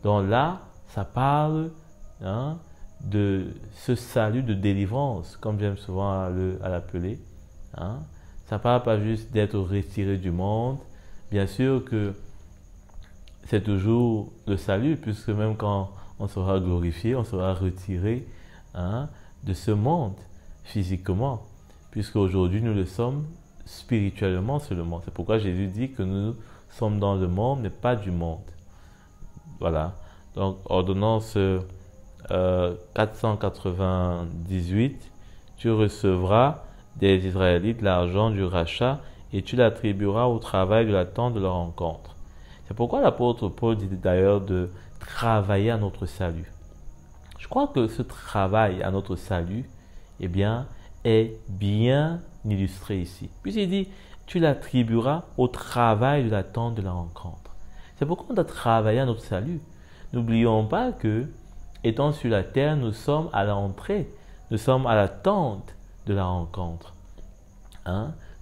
Donc là, ça parle de ce salut de délivrance, comme j'aime souvent à l'appeler. Ça ne parle pas juste d'être retiré du monde. Bien sûr que c'est toujours le salut, puisque même quand on sera glorifié, on sera retiré de ce monde physiquement, puisque aujourd'hui nous le sommes spirituellement seulement. C'est pourquoi Jésus dit que nous sommes dans le monde, mais pas du monde. Voilà. Donc, ordonnance 498, tu recevras des Israélites l'argent du rachat et tu l'attribueras au travail de l'attente de leur rencontre. C'est pourquoi l'apôtre Paul dit d'ailleurs de travailler à notre salut. Je crois que ce travail à notre salut, eh bien, est bien illustré ici. Puisqu'il dit, tu l'attribueras au travail de l'attente de la rencontre. C'est pourquoi on doit travailler à notre salut. N'oublions pas que, étant sur la terre, nous sommes à l'entrée, nous sommes à l'attente de la rencontre.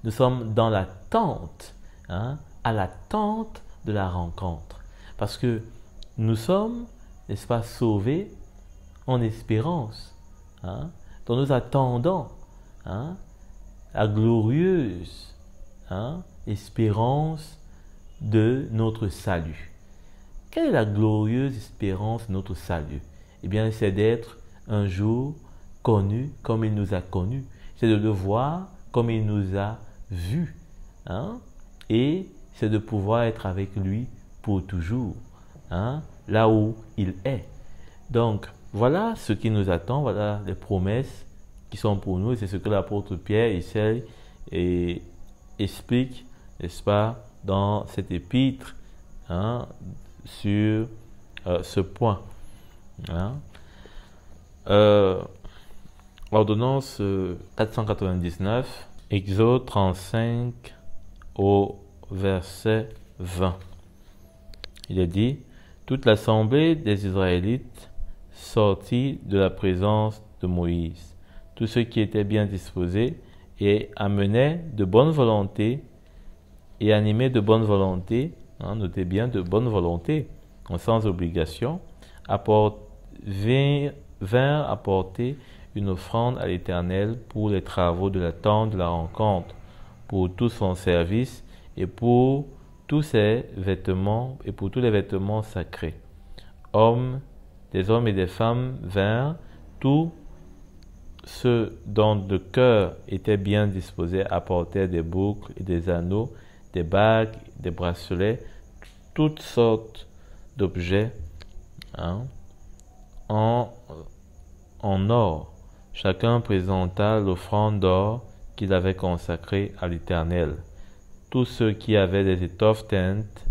Nous sommes dans l'attente, à l'attente de la rencontre. Parce que nous sommes, n'est-ce pas, sauvés en espérance. Donc nous attendons la glorieuse espérance de notre salut. Quelle est la glorieuse espérance de notre salut? Eh bien, c'est d'être un jour connu comme il nous a connus. C'est de le voir comme il nous a vus. Et c'est de pouvoir être avec lui pour toujours, là où il est. Donc, voilà ce qui nous attend, voilà les promesses qui sont pour nous. Et c'est ce que l'apôtre Pierre essaie et explique, n'est-ce pas, dans cette épître, sur ce point. Ordonnance 499, Exode 35 au verset 20. Il est dit: toute l'assemblée des Israélites sortit de la présence de Moïse, tous ceux qui étaient bien disposés et amenaient de bonne volonté et animés de bonne volonté, notez bien, de bonne volonté, sans obligation, vinrent apporter une offrande à l'Éternel pour les travaux de la tente de la rencontre, pour tout son service et pour tous ses vêtements et pour tous les vêtements sacrés. Des hommes et des femmes vinrent, tous ceux dont le cœur était bien disposé apportèrent des boucles et des anneaux, des bagues, des bracelets, toutes sortes d'objets en or. Chacun présenta l'offrande d'or qu'il avait consacrée à l'Éternel. Tous ceux qui avaient des étoffes teintes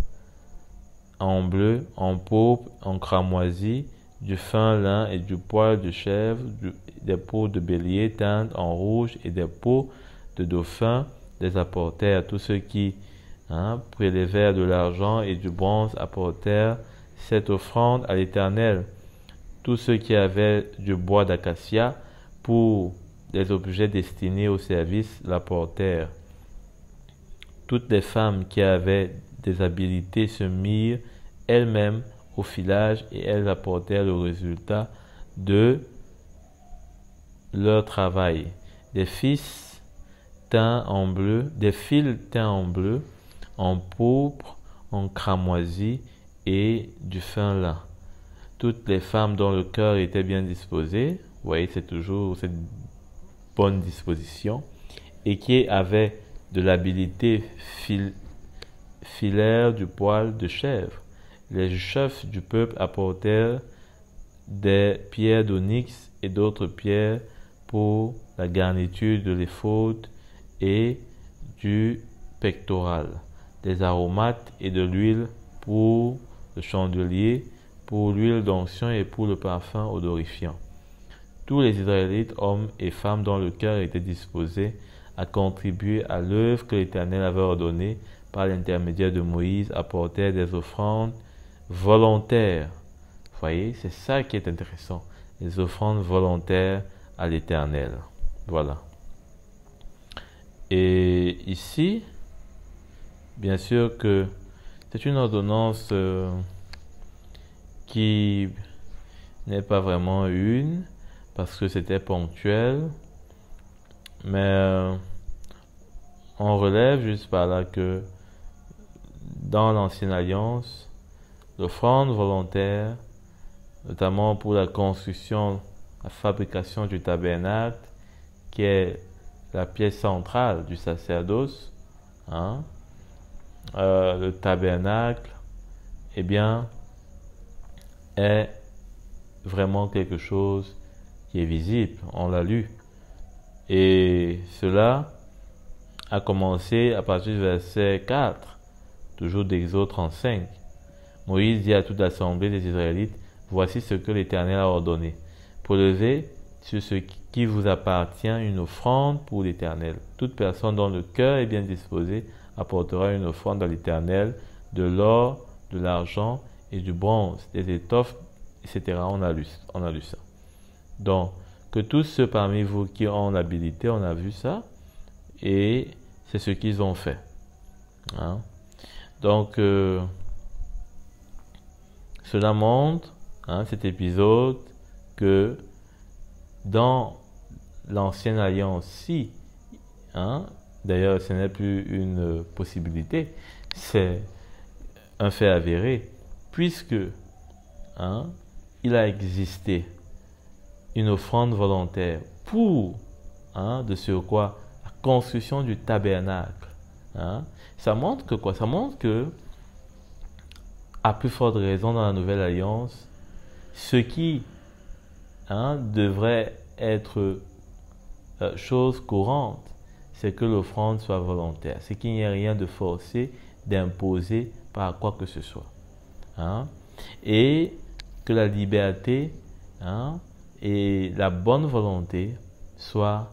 en bleu, en pourpre, en cramoisi, du fin lin et du poil de chèvre, des peaux de bélier teintes en rouge et des peaux de dauphin les apportèrent. Tous ceux qui prélevèrent de l'argent et du bronze apportèrent cette offrande à l'Éternel. Tous ceux qui avaient du bois d'acacia pour les objets destinés au service l'apportèrent. Toutes les femmes qui avaient des habiletés se mirent elles-mêmes au filage et elles apportèrent le résultat de leur travail. Des fils teints en bleu, en pourpre, en cramoisi et du fin lin. Toutes les femmes dont le cœur était bien disposé, vous voyez, c'est toujours cette bonne disposition, et qui avaient de l'habileté filèrent du poil de chèvre. Les chefs du peuple apportèrent des pierres d'onyx et d'autres pierres pour la garniture de l'éphod et du pectoral, des aromates et de l'huile pour le chandelier, pour l'huile d'onction et pour le parfum odorifiant. Tous les Israélites, hommes et femmes dont le cœur était disposé à contribuer à l'œuvre que l'Éternel avait ordonnée par l'intermédiaire de Moïse, apportèrent des offrandes volontaires. Vous voyez, c'est ça qui est intéressant. Les offrandes volontaires à l'Éternel. Voilà. Et ici, bien sûr que c'est une ordonnance qui n'est pas vraiment une, parce que c'était ponctuel, mais on relève juste par là que dans l'Ancienne Alliance, l'offrande volontaire, notamment pour la construction, la fabrication du tabernacle, qui est la pièce centrale du sacerdoce, le tabernacle, eh bien, est vraiment quelque chose qui est visible, on l'a lu. Et cela a commencé à partir du verset 4, toujours d'Exode 35. Moïse dit à toute l'assemblée des Israélites: voici ce que l'Éternel a ordonné. Prélevez sur ce qui vous appartient une offrande pour l'Éternel. Toute personne dont le cœur est bien disposé apportera une offrande à l'Éternel, de l'or, de l'argent et du bronze, des étoffes, etc. On a lu ça. Donc, que tous ceux parmi vous qui ont l'habilité, on a vu ça, et c'est ce qu'ils ont fait. Donc, cela montre, cet épisode, que dans l'ancienne alliance, d'ailleurs ce n'est plus une possibilité, c'est un fait avéré, puisque il a existé une offrande volontaire pour, de surcroît, la construction du tabernacle. Ça montre que quoi? Ça montre que, à plus forte raison dans la Nouvelle Alliance, ce qui devrait être chose courante, c'est que l'offrande soit volontaire. C'est qu'il n'y ait rien de forcé, d'imposé par quoi que ce soit. Et que la liberté et la bonne volonté soient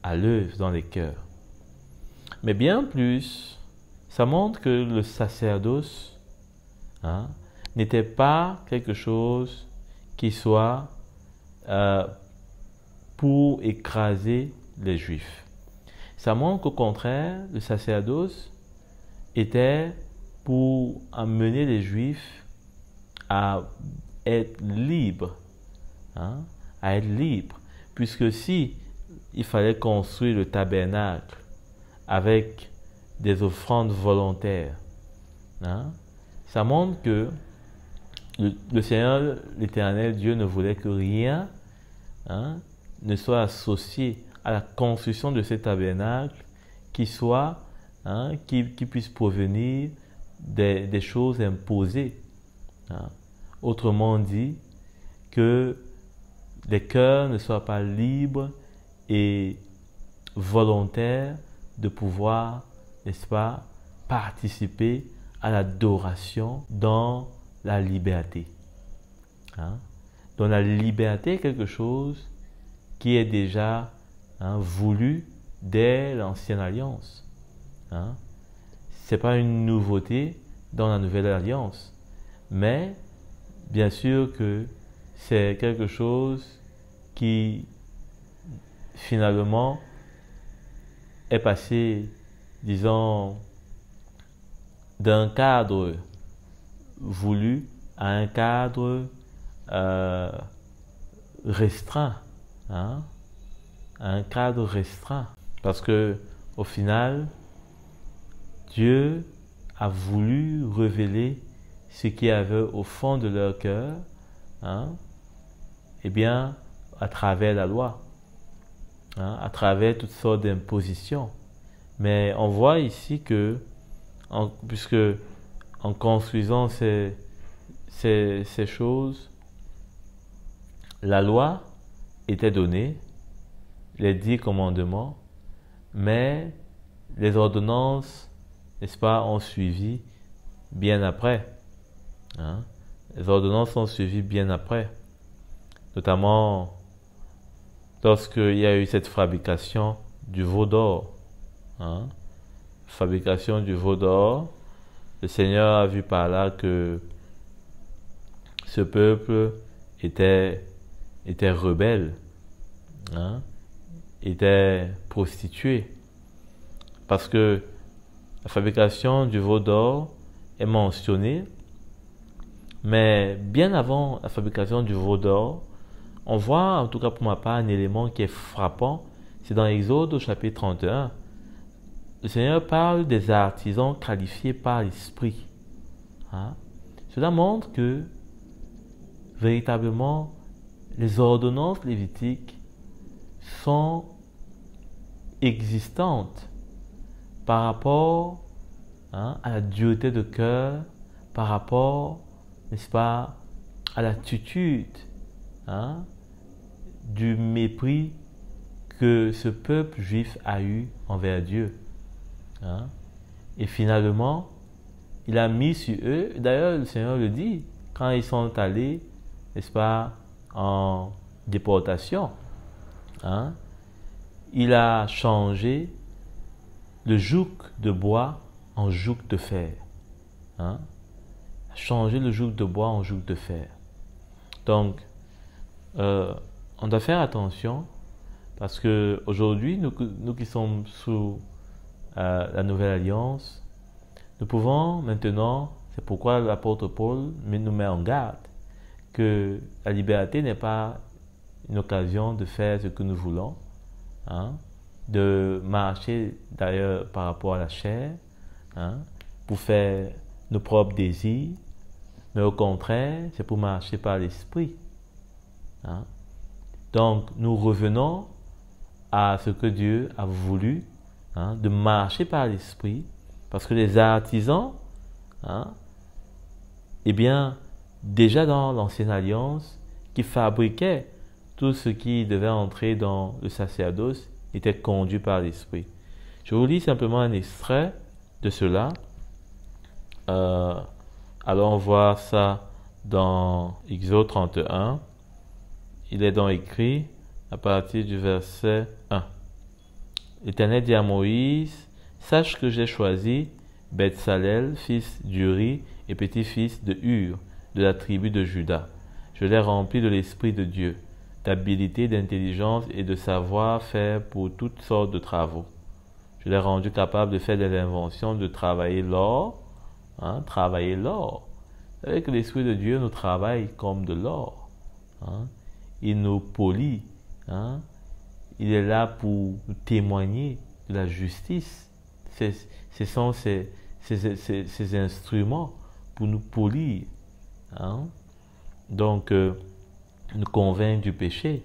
à l'œuvre dans les cœurs. Mais bien plus, ça montre que le sacerdoce n'était pas quelque chose qui soit pour écraser les Juifs. Ça montre qu'au contraire, le sacerdoce était pour amener les Juifs à être libres, puisque si il fallait construire le tabernacle avec des offrandes volontaires, ça montre que le Seigneur, l'Éternel Dieu, ne voulait que rien ne soit associé à la construction de ce tabernacle qui soit, qui puisse provenir des choses imposées. Autrement dit, que les cœurs ne soient pas libres et volontaires de pouvoir, n'est-ce pas, participer à l'adoration dans la liberté. Donc la liberté est quelque chose qui est déjà voulu dès l'Ancienne Alliance. Ce n'est pas une nouveauté dans la Nouvelle Alliance, mais bien sûr que c'est quelque chose qui finalement est passé, disons, d'un cadre voulu à un cadre restreint, un cadre restreint, parce que au final, Dieu a voulu révéler ce qu'il y avait au fond de leur cœur, eh bien, à travers la loi, à travers toutes sortes d'impositions. Mais on voit ici que, puisque en construisant ces choses, la loi était donnée, les 10 commandements, mais les ordonnances, n'est-ce pas, ont suivi bien après. Les ordonnances ont suivi bien après. Notamment lorsqu'il y a eu cette fabrication du veau d'or. Fabrication du veau d'or, le Seigneur a vu par là que ce peuple était rebelle, était prostitué. Parce que la fabrication du veau d'or est mentionnée, mais bien avant la fabrication du veau d'or, on voit, en tout cas pour ma part, un élément qui est frappant. C'est dans Exode au chapitre 31. Le Seigneur parle des artisans qualifiés par l'Esprit. Cela montre que, véritablement, les ordonnances lévitiques sont existantes par rapport à la dureté de cœur, par rapport, n'est-ce pas, à l'attitude du mépris que ce peuple juif a eu envers Dieu. Et finalement, il a mis sur eux, d'ailleurs le Seigneur le dit, quand ils sont allés, n'est-ce pas, en déportation, il a changé le joug de bois en joug de fer. Changer le joug de bois en joug de fer. Donc, on doit faire attention parce que aujourd'hui, nous qui sommes sous la Nouvelle Alliance, nous pouvons maintenant, c'est pourquoi l'apôtre Paul nous met en garde, que la liberté n'est pas une occasion de faire ce que nous voulons, de marcher d'ailleurs par rapport à la chair, pour faire nos propres désirs, mais au contraire, c'est pour marcher par l'esprit. Hein? Donc, nous revenons à ce que Dieu a voulu, hein, de marcher par l'esprit, parce que les artisans, hein, eh bien, déjà dans l'Ancienne Alliance, qui fabriquaient tout ce qui devait entrer dans le sacerdoce, était conduit par l'esprit. Je vous lis simplement un extrait de cela. Allons voir ça dans Exode 31. Il est donc écrit à partir du verset 1. L'Éternel dit à Moïse, « Sache que j'ai choisi Bethsalel, fils d'Uri et petit-fils de Hur, de la tribu de Juda. Je l'ai rempli de l'Esprit de Dieu, d'habileté, d'intelligence et de savoir-faire pour toutes sortes de travaux. Je l'ai rendu capable de faire des inventions, de travailler l'or. » Hein, travailler l'or. Avec l'Esprit de Dieu, nous travaillons comme de l'or. Hein. Il nous polit. Hein. Il est là pour nous témoigner de la justice. Ce sont ces instruments pour nous polir. Hein. Donc, nous convaincre du péché.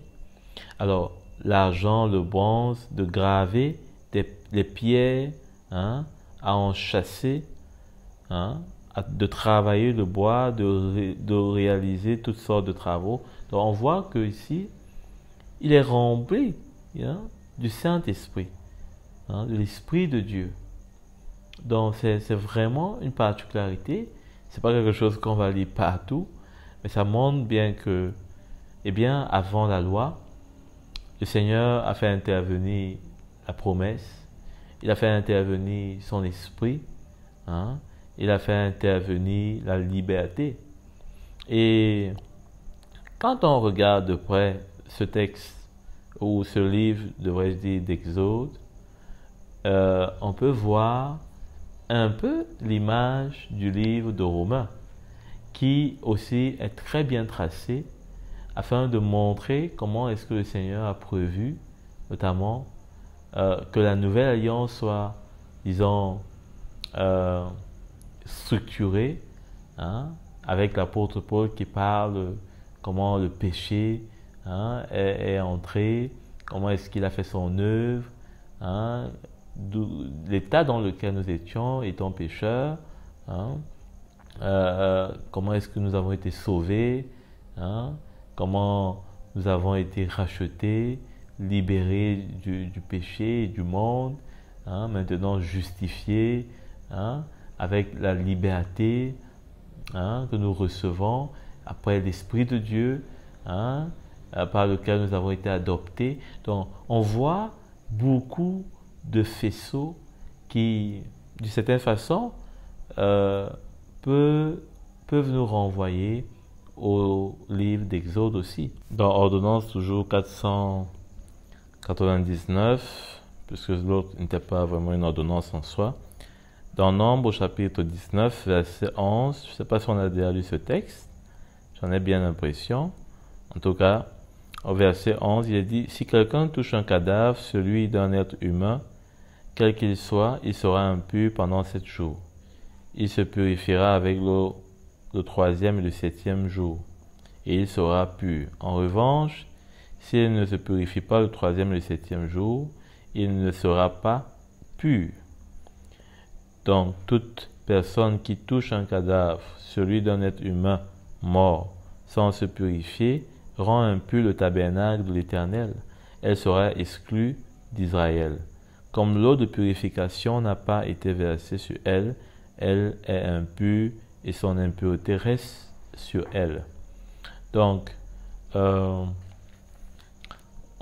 Alors, l'argent, le bronze, de graver les pierres, hein, à en chasser, hein, de travailler le bois, de réaliser toutes sortes de travaux. Donc on voit que ici, il est rempli, hein, du Saint-Esprit, hein, de l'Esprit de Dieu. Donc c'est vraiment une particularité. C'est pas quelque chose qu'on va lire partout, mais ça montre bien que, eh bien, avant la loi, le Seigneur a fait intervenir la promesse, il a fait intervenir son Esprit, hein, il a fait intervenir la liberté. Et quand on regarde de près ce texte, ou ce livre, devrais-je dire, d'Exode, on peut voir un peu l'image du livre de Romains, qui aussi est très bien tracé, afin de montrer comment est-ce que le Seigneur a prévu, notamment, que la nouvelle alliance soit, disons, structurée, hein, avec l'apôtre Paul qui parle comment le péché, hein, est entré, comment est-ce qu'il a fait son œuvre, hein, l'état dans lequel nous étions étant pécheurs, hein, comment est-ce que nous avons été sauvés, hein, comment nous avons été rachetés, libérés du péché et du monde, hein, maintenant justifiés, hein, avec la liberté, hein, que nous recevons après l'Esprit de Dieu, hein, par lequel nous avons été adoptés. Donc on voit beaucoup de faisceaux qui, d'une certaine façon, peuvent nous renvoyer au livre d'Exode aussi. Dans Ordonnance toujours 499, puisque l'autre n'était pas vraiment une ordonnance en soi. Dans Nombre, au chapitre 19, verset 11, je ne sais pas si on a déjà lu ce texte, j'en ai bien l'impression. En tout cas, au verset 11, il est dit « Si quelqu'un touche un cadavre, celui d'un être humain, quel qu'il soit, il sera impur pendant 7 jours. Il se purifiera avec l'eau le 3e et le 7e jour, et il sera pur. En revanche, s'il ne se purifie pas le 3e et le 7e jour, il ne sera pas pur. » Donc, toute personne qui touche un cadavre, celui d'un être humain mort, sans se purifier, rend impur le tabernacle de l'Éternel. Elle sera exclue d'Israël. Comme l'eau de purification n'a pas été versée sur elle, elle est impure et son impureté reste sur elle. Donc, on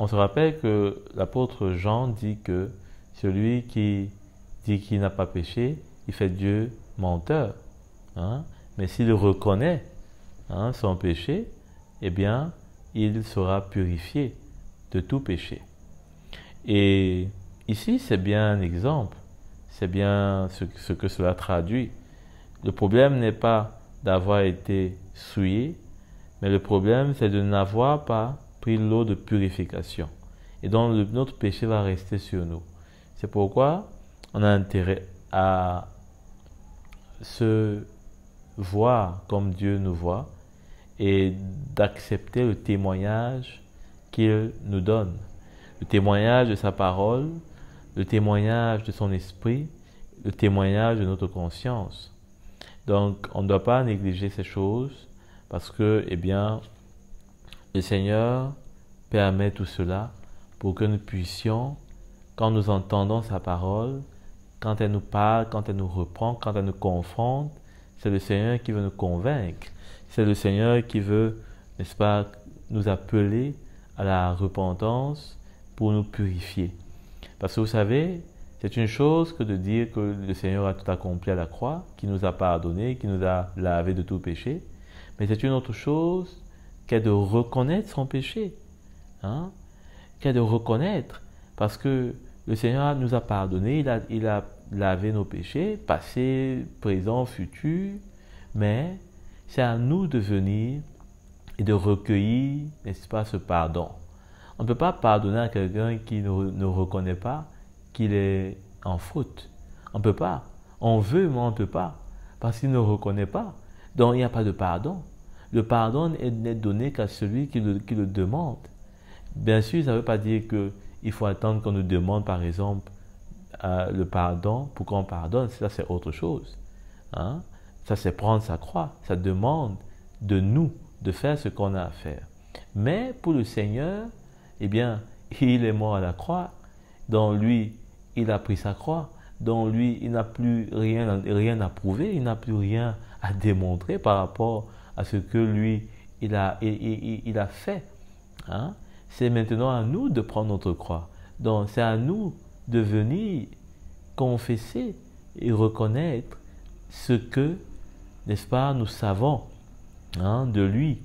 se rappelle que l'apôtre Jean dit que celui qui dit qu'il n'a pas péché, il fait Dieu menteur. Hein? Mais s'il reconnaît, hein, son péché, eh bien, il sera purifié de tout péché. Et ici, c'est bien un exemple. C'est bien ce que cela traduit. Le problème n'est pas d'avoir été souillé, mais le problème, c'est de n'avoir pas pris l'eau de purification. Et donc, notre péché va rester sur nous. C'est pourquoi on a intérêt à se voir comme Dieu nous voit et d'accepter le témoignage qu'il nous donne. Le témoignage de sa parole, le témoignage de son esprit, le témoignage de notre conscience. Donc, on ne doit pas négliger ces choses parce que, eh bien, le Seigneur permet tout cela pour que nous puissions, quand nous entendons sa parole, quand elle nous parle, quand elle nous reprend, quand elle nous confronte, c'est le Seigneur qui veut nous convaincre. C'est le Seigneur qui veut, n'est-ce pas, nous appeler à la repentance pour nous purifier. Parce que vous savez, c'est une chose que de dire que le Seigneur a tout accompli à la croix, qui nous a pardonné, qui nous a lavé de tout péché. Mais c'est une autre chose qu'est de reconnaître son péché. Qu'est de reconnaître. Parce que le Seigneur nous a pardonné, il a lavé nos péchés, passé, présent, futur. Mais c'est à nous de venir et de recueillir, n'est-ce pas, ce pardon. On ne peut pas pardonner à quelqu'un qui ne reconnaît pas qu'il est en faute. On ne peut pas. On veut, mais on ne peut pas. Parce qu'il ne reconnaît pas. Donc, il n'y a pas de pardon. Le pardon n'est donné qu'à celui qui le demande. Bien sûr, ça ne veut pas dire qu'il faut attendre qu'on nous demande, par exemple, le pardon pour qu'on pardonne. Ça, c'est autre chose. Ça, c'est prendre sa croix. Ça demande de nous de faire ce qu'on a à faire. Mais pour le Seigneur, eh bien, il est mort à la croix. Dans lui, il a pris sa croix. Dans lui, il n'a plus rien à prouver. Il n'a plus rien à démontrer par rapport à ce que lui, il a fait. C'est maintenant à nous de prendre notre croix. Donc, c'est à nous de venir confesser et reconnaître ce que, n'est-ce pas, nous savons de lui,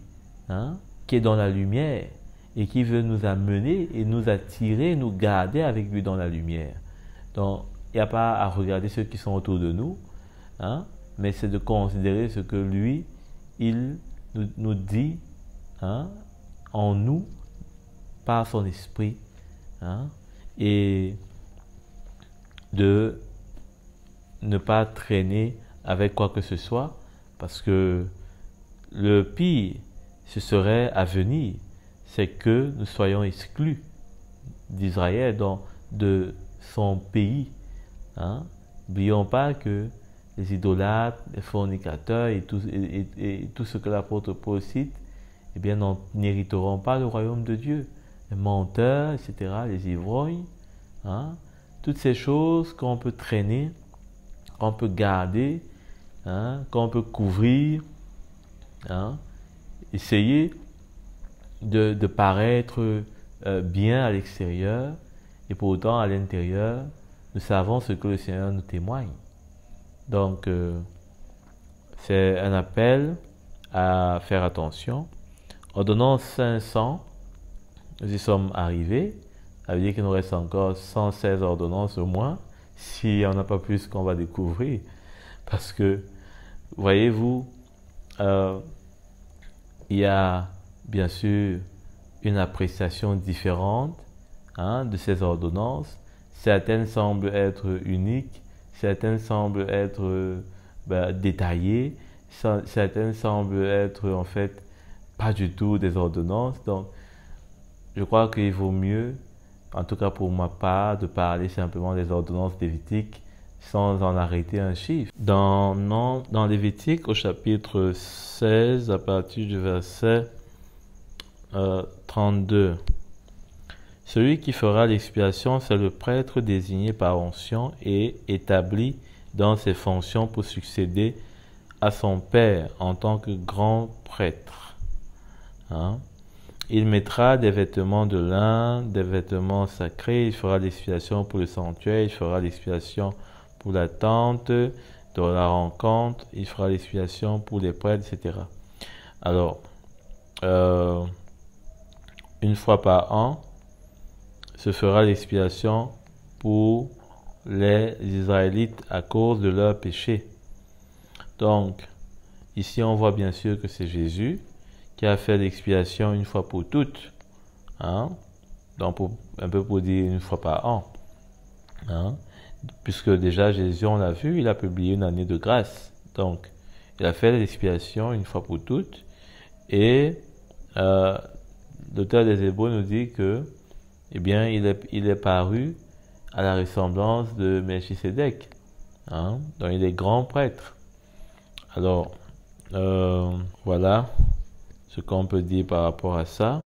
qui est dans la lumière et qui veut nous amener et nous attirer, nous garder avec lui dans la lumière. Donc, il n'y a pas à regarder ceux qui sont autour de nous, mais c'est de considérer ce que lui, il nous dit en nous, par son esprit, et de ne pas traîner avec quoi que ce soit, parce que le pire, ce serait à venir, c'est que nous soyons exclus d'Israël, de son pays. N'oublions pas que les idolâtres, les fornicateurs et tout ce que l'apôtre Paul cite, eh bien, n'hériteront pas le royaume de Dieu. Les menteurs, etc., les ivrognes, toutes ces choses qu'on peut traîner, qu'on peut garder, qu'on peut couvrir, essayer de paraître bien à l'extérieur, et pourtant à l'intérieur, nous savons ce que le Seigneur nous témoigne. Donc, c'est un appel à faire attention. Ordonnance 500, nous y sommes arrivés. Ça veut dire qu'il nous reste encore 116 ordonnances au moins, si on n'a pas plus qu'on va découvrir. Parce que, voyez-vous, il y a bien sûr une appréciation différente de ces ordonnances. Certaines semblent être uniques, certaines semblent être détaillées, certaines semblent être en fait pas du tout des ordonnances. Donc, je crois qu'il vaut mieux, en tout cas pour ma part, de parler simplement des ordonnances lévitiques sans en arrêter un chiffre. Dans Lévitique, au chapitre 16, à partir du verset 32, celui qui fera l'expiation, c'est le prêtre désigné par onction et établi dans ses fonctions pour succéder à son père en tant que grand prêtre. Il mettra des vêtements de lin, des vêtements sacrés, il fera l'expiation pour le sanctuaire, il fera l'expiation pour la tente de la rencontre, il fera l'expiation pour les prêtres, etc. Alors, une fois par an, se fera l'expiation pour les Israélites à cause de leurs péchés. Donc, ici on voit bien sûr que c'est Jésus qui a fait l'expiation une fois pour toutes. Donc, un peu pour dire une fois par an. Puisque déjà Jésus, on l'a vu, il a publié une année de grâce. Donc, il a fait l'expiation une fois pour toutes. Et l'auteur des Hébreux nous dit que, eh bien, il est paru à la ressemblance de Melchisédek. Hein? Donc, il est grand prêtre. Alors, voilà ce qu'on peut dire par rapport à ça.